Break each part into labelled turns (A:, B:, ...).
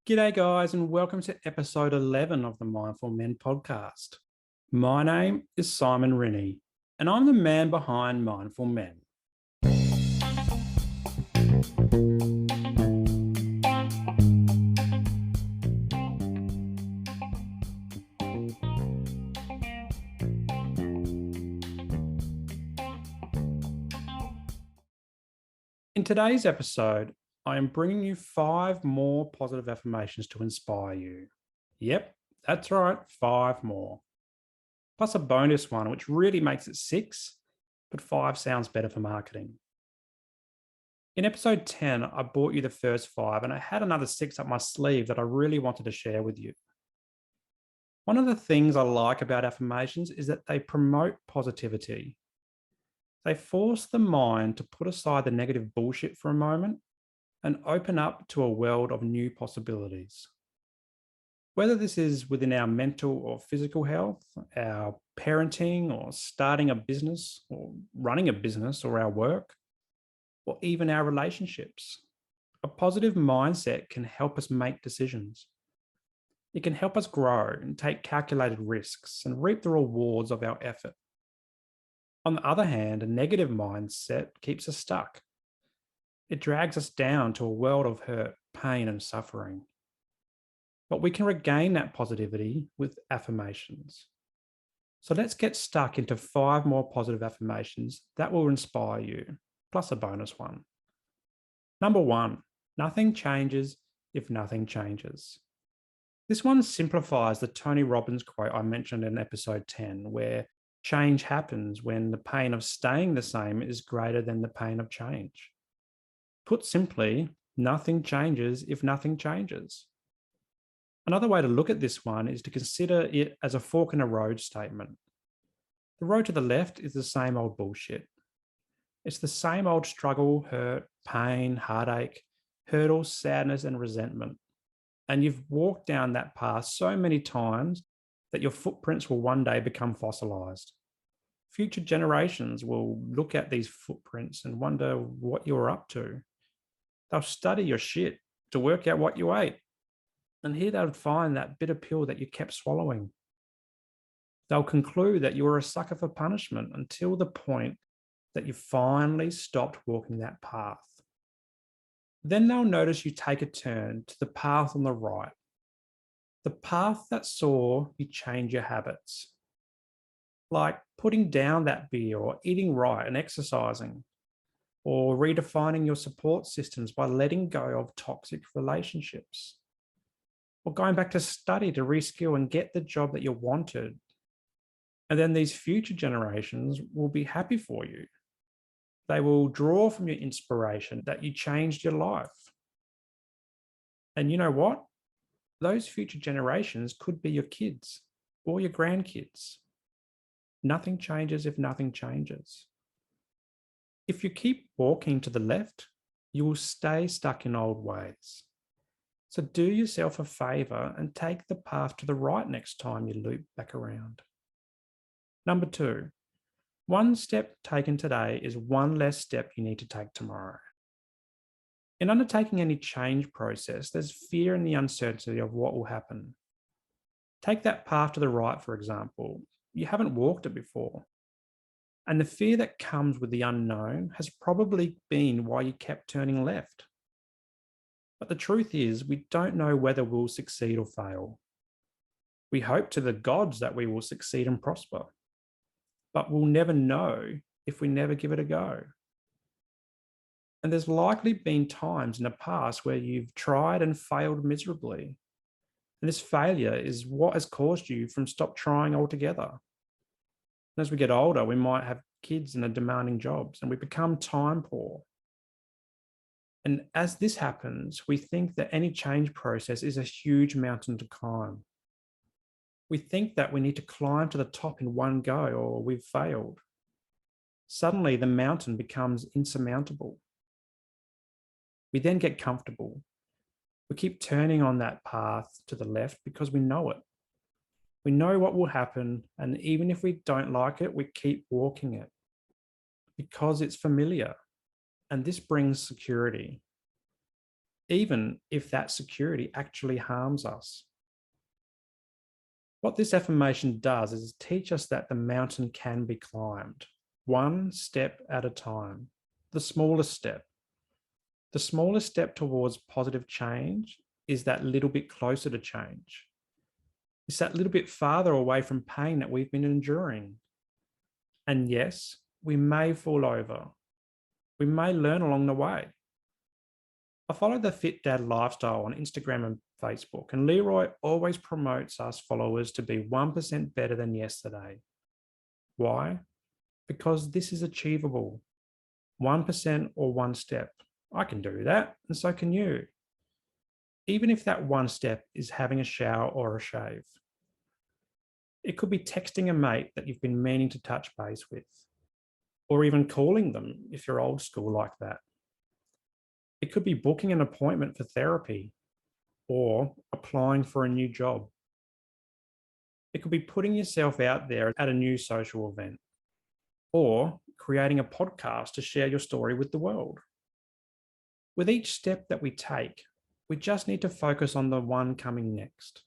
A: G'day, guys, and welcome to episode 11 of the Mindful Men podcast. My name is Simon Rennie, and I'm the man behind Mindful Men. In today's episode, I am bringing you 5 more positive affirmations to inspire you. Yep, that's right, 5 more. Plus a bonus one, which really makes it 6, but 5 sounds better for marketing. In episode 10, I brought you the first 5, and I had another 6 up my sleeve that I really wanted to share with you. One of the things I like about affirmations is that they promote positivity. They force the mind to put aside the negative bullshit for a moment and open up to a world of new possibilities. Whether this is within our mental or physical health, our parenting or starting a business or running a business or our work, or even our relationships, a positive mindset can help us make decisions. It can help us grow and take calculated risks and reap the rewards of our effort. On the other hand, a negative mindset keeps us stuck. It drags us down to a world of hurt, pain, and suffering. But we can regain that positivity with affirmations. So let's get stuck into 5 more positive affirmations that will inspire you, plus a bonus one. Number 1, nothing changes if nothing changes. This one simplifies the Tony Robbins quote I mentioned in episode 10, where change happens when the pain of staying the same is greater than the pain of change. Put simply, nothing changes if nothing changes. Another way to look at this one is to consider it as a fork in a road statement. The road to the left is the same old bullshit. It's the same old struggle, hurt, pain, heartache, hurdles, sadness, and resentment. And you've walked down that path so many times that your footprints will one day become fossilized. Future generations will look at these footprints and wonder what you were up to. They'll study your shit to work out what you ate. And here they'll find that bitter pill that you kept swallowing. They'll conclude that you were a sucker for punishment until the point that you finally stopped walking that path. Then they'll notice you take a turn to the path on the right, the path that saw you change your habits, like putting down that beer or eating right and exercising, or redefining your support systems by letting go of toxic relationships, or going back to study to reskill and get the job that you wanted. And then these future generations will be happy for you. They will draw from your inspiration that you changed your life. And you know what? Those future generations could be your kids or your grandkids. Nothing changes if nothing changes. If you keep walking to the left, you will stay stuck in old ways. So do yourself a favor and take the path to the right next time you loop back around. Number 2, one step taken today is one less step you need to take tomorrow. In undertaking any change process, there's fear and the uncertainty of what will happen. Take that path to the right, for example. You haven't walked it before. And the fear that comes with the unknown has probably been why you kept turning left. But the truth is, we don't know whether we'll succeed or fail. We hope to the gods that we will succeed and prosper, but we'll never know if we never give it a go. And there's likely been times in the past where you've tried and failed miserably. And this failure is what has caused you from stop trying altogether. And as we get older, we might have kids and are demanding jobs, and we become time poor. And as this happens, we think that any change process is a huge mountain to climb. We think that we need to climb to the top in one go or we've failed. Suddenly, the mountain becomes insurmountable. We then get comfortable. We keep turning on that path to the left because we know it. We know what will happen, and even if we don't like it, we keep walking it because it's familiar, and this brings security. even if that security actually harms us. What this affirmation does is teach us that the mountain can be climbed, one step at a time, the smallest step. The smallest step towards positive change is that little bit closer to change. It's that little bit farther away from pain that we've been enduring. And yes, we may fall over. We may learn along the way. I follow the Fit Dad lifestyle on Instagram and Facebook, and Leroy always promotes us followers to be 1% better than yesterday. Why? Because this is achievable. 1% or one step. I can do that, and so can you. Even if that one step is having a shower or a shave. It could be texting a mate that you've been meaning to touch base with, or even calling them if you're old school like that. It could be booking an appointment for therapy or applying for a new job. It could be putting yourself out there at a new social event or creating a podcast to share your story with the world. With each step that we take, we just need to focus on the one coming next.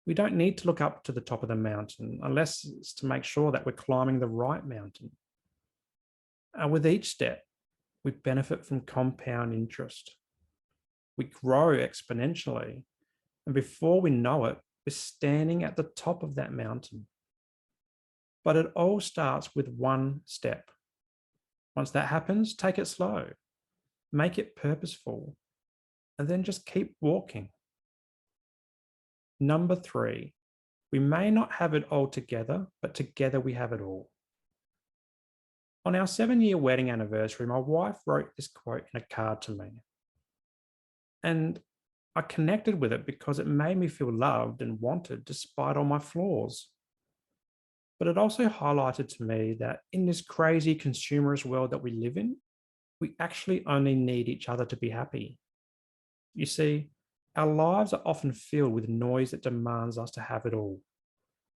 A: We don't need to look up to the top of the mountain unless it's to make sure that we're climbing the right mountain. With each step, we benefit from compound interest. We grow exponentially. And before we know it, we're standing at the top of that mountain. But it all starts with one step. Once that happens, take it slow, make it purposeful, and then just keep walking. Number 3, we may not have it all together, but together we have it all. On our 7-year wedding anniversary, my wife wrote this quote in a card to me. And I connected with it because it made me feel loved and wanted despite all my flaws. But it also highlighted to me that in this crazy consumerist world that we live in, we actually only need each other to be happy. You see, our lives are often filled with noise that demands us to have it all,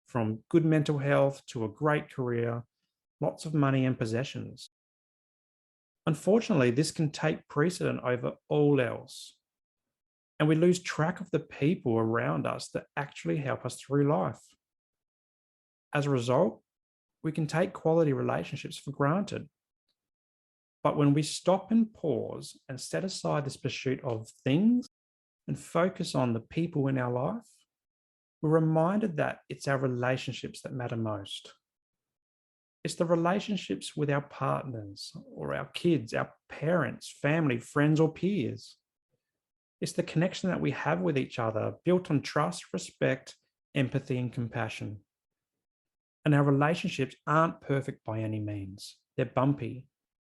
A: from good mental health to a great career, lots of money and possessions. Unfortunately, this can take precedent over all else, and we lose track of the people around us that actually help us through life. As a result, we can take quality relationships for granted. But when we stop and pause and set aside this pursuit of things and focus on the people in our life, we're reminded that it's our relationships that matter most. It's the relationships with our partners or our kids, our parents, family, friends, or peers. It's the connection that we have with each other, built on trust, respect, empathy, and compassion. And our relationships aren't perfect by any means. They're bumpy,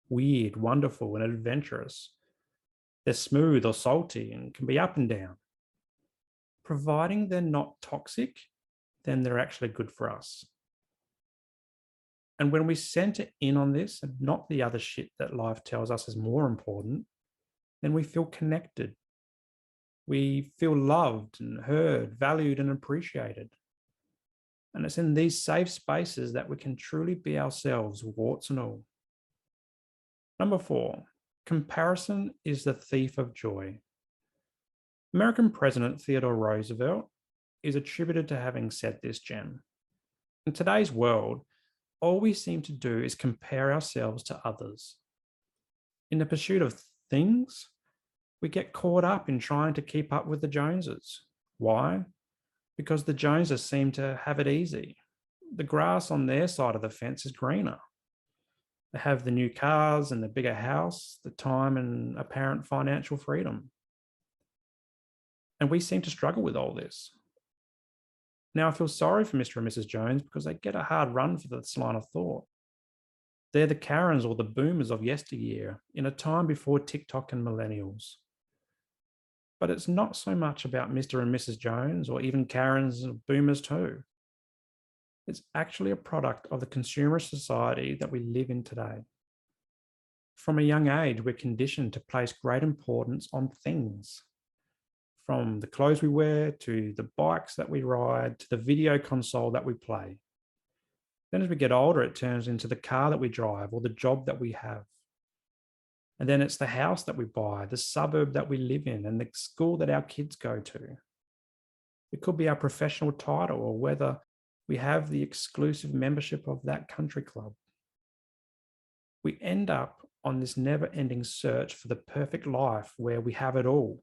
A: weird, wonderful, and adventurous. They're smooth or salty and can be up and down. Providing they're not toxic, then they're actually good for us. And when we center in on this and not the other shit that life tells us is more important, then we feel connected. We feel loved and heard, valued and appreciated. And it's in these safe spaces that we can truly be ourselves, warts and all. Number 4, comparison is the thief of joy. American President Theodore Roosevelt is attributed to having said this gem. In today's world, all we seem to do is compare ourselves to others. In the pursuit of things, we get caught up in trying to keep up with the Joneses. Why? Because the Joneses seem to have it easy. The grass on their side of the fence is greener. They have the new cars and the bigger house, the time and apparent financial freedom. And we seem to struggle with all this. Now, I feel sorry for Mr. and Mrs. Jones because they get a hard run for this line of thought. They're the Karens or the boomers of yesteryear in a time before TikTok and millennials. But it's not so much about Mr. and Mrs. Jones or even Karens and boomers too. It's actually a product of the consumer society that we live in today. From a young age, we're conditioned to place great importance on things. From the clothes we wear, to the bikes that we ride, to the video console that we play. Then as we get older, it turns into the car that we drive or the job that we have. And then it's the house that we buy, the suburb that we live in, and the school that our kids go to. It could be our professional title or whether we have the exclusive membership of that country club. We end up on this never ending search for the perfect life where we have it all,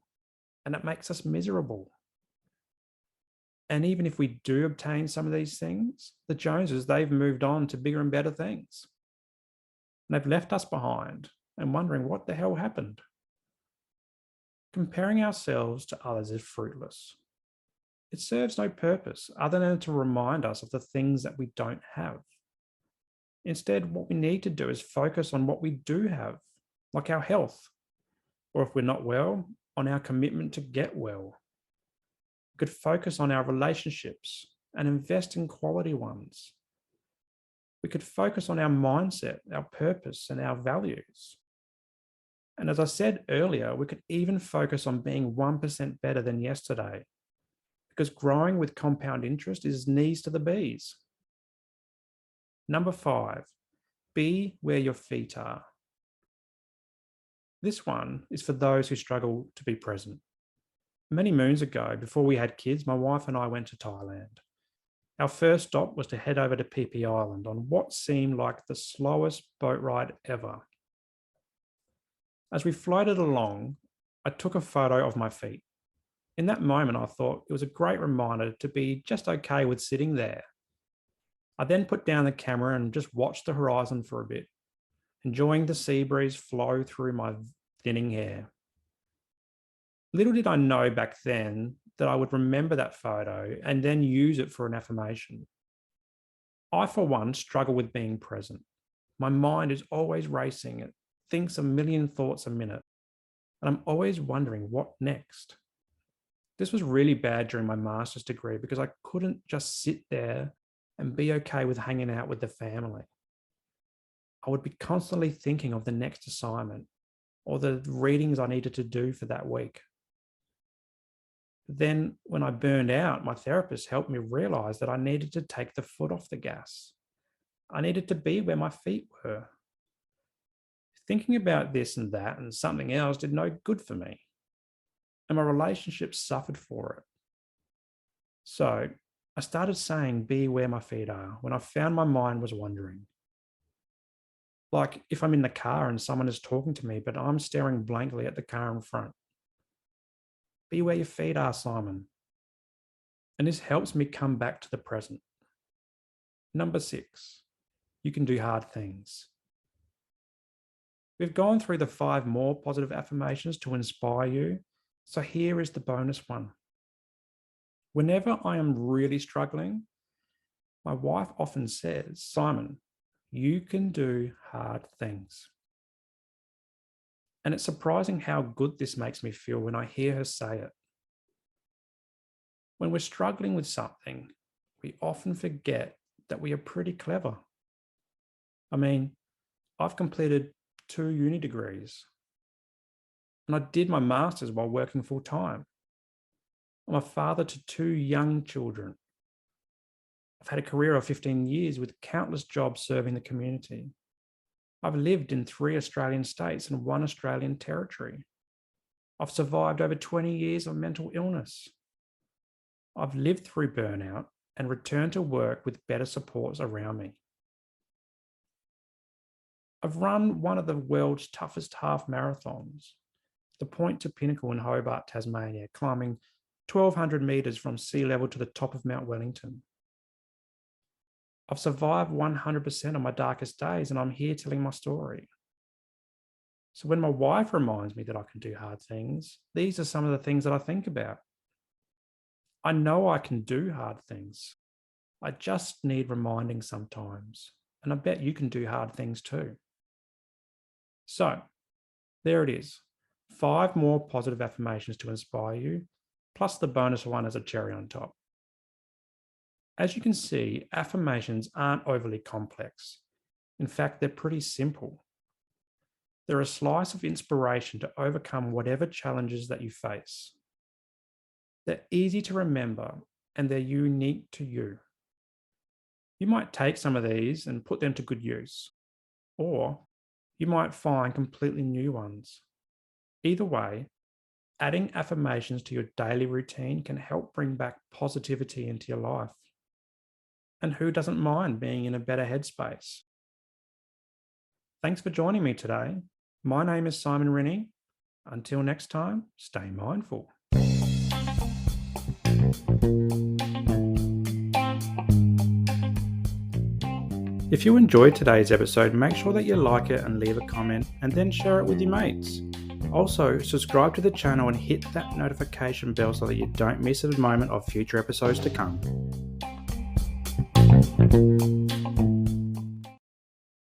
A: and it makes us miserable. And even if we do obtain some of these things, the Joneses, they've moved on to bigger and better things. And they've left us behind and wondering what the hell happened. Comparing ourselves to others is fruitless. It serves no purpose other than to remind us of the things that we don't have. Instead, what we need to do is focus on what we do have, like our health, or if we're not well, on our commitment to get well. We could focus on our relationships and invest in quality ones. We could focus on our mindset, our purpose, and our values. And as I said earlier, we could even focus on being 1% better than yesterday, because growing with compound interest is knees to the bees. Number 5, be where your feet are. This one is for those who struggle to be present. Many moons ago, before we had kids, my wife and I went to Thailand. Our first stop was to head over to Phi Phi Island on what seemed like the slowest boat ride ever. As we floated along, I took a photo of my feet. In that moment, I thought it was a great reminder to be just okay with sitting there. I then put down the camera and just watched the horizon for a bit, enjoying the sea breeze flow through my thinning hair. Little did I know back then that I would remember that photo and then use it for an affirmation. I, for one, struggle with being present. My mind is always racing. It thinks a million thoughts a minute. And I'm always wondering what next. This was really bad during my master's degree because I couldn't just sit there and be okay with hanging out with the family. I would be constantly thinking of the next assignment or the readings I needed to do for that week. Then, when I burned out, my therapist helped me realize that I needed to take the foot off the gas. I needed to be where my feet were. Thinking about this and that and something else did no good for me, and my relationships suffered for it. So I started saying, be where my feet are, when I found my mind was wandering. Like if I'm in the car and someone is talking to me, but I'm staring blankly at the car in front. Be where your feet are, Simon. And this helps me come back to the present. Number 6, you can do hard things. We've gone through the 5 more positive affirmations to inspire you. So here is the bonus one. Whenever I am really struggling, my wife often says, Simon, you can do hard things. And it's surprising how good this makes me feel when I hear her say it. When we're struggling with something, we often forget that we are pretty clever. I mean, I've completed 2 uni degrees, and I did my master's while working full time. I'm a father to 2 young children. I've had a career of 15 years with countless jobs serving the community. I've lived in 3 Australian states and 1 Australian territory. I've survived over 20 years of mental illness. I've lived through burnout and returned to work with better supports around me. I've run one of the world's toughest half marathons, the Point to Pinnacle in Hobart, Tasmania, climbing 1,200 metres from sea level to the top of Mount Wellington. I've survived 100% on my darkest days, and I'm here telling my story. So when my wife reminds me that I can do hard things, these are some of the things that I think about. I know I can do hard things. I just need reminding sometimes. And I bet you can do hard things too. So there it is. 5 more positive affirmations to inspire you, plus the bonus one as a cherry on top. As you can see, affirmations aren't overly complex. In fact, they're pretty simple. They're a slice of inspiration to overcome whatever challenges that you face. They're easy to remember and they're unique to you. You might take some of these and put them to good use, or You might find completely new ones. Either way, adding affirmations to your daily routine can help bring back positivity into your life. And who doesn't mind being in a better headspace? Thanks for joining me today. My name is Simon Rennie. Until next time, stay mindful. If you enjoyed today's episode, make sure that you like it and leave a comment, and then share it with your mates. Also, subscribe to the channel and hit that notification bell so that you don't miss a moment of future episodes to come.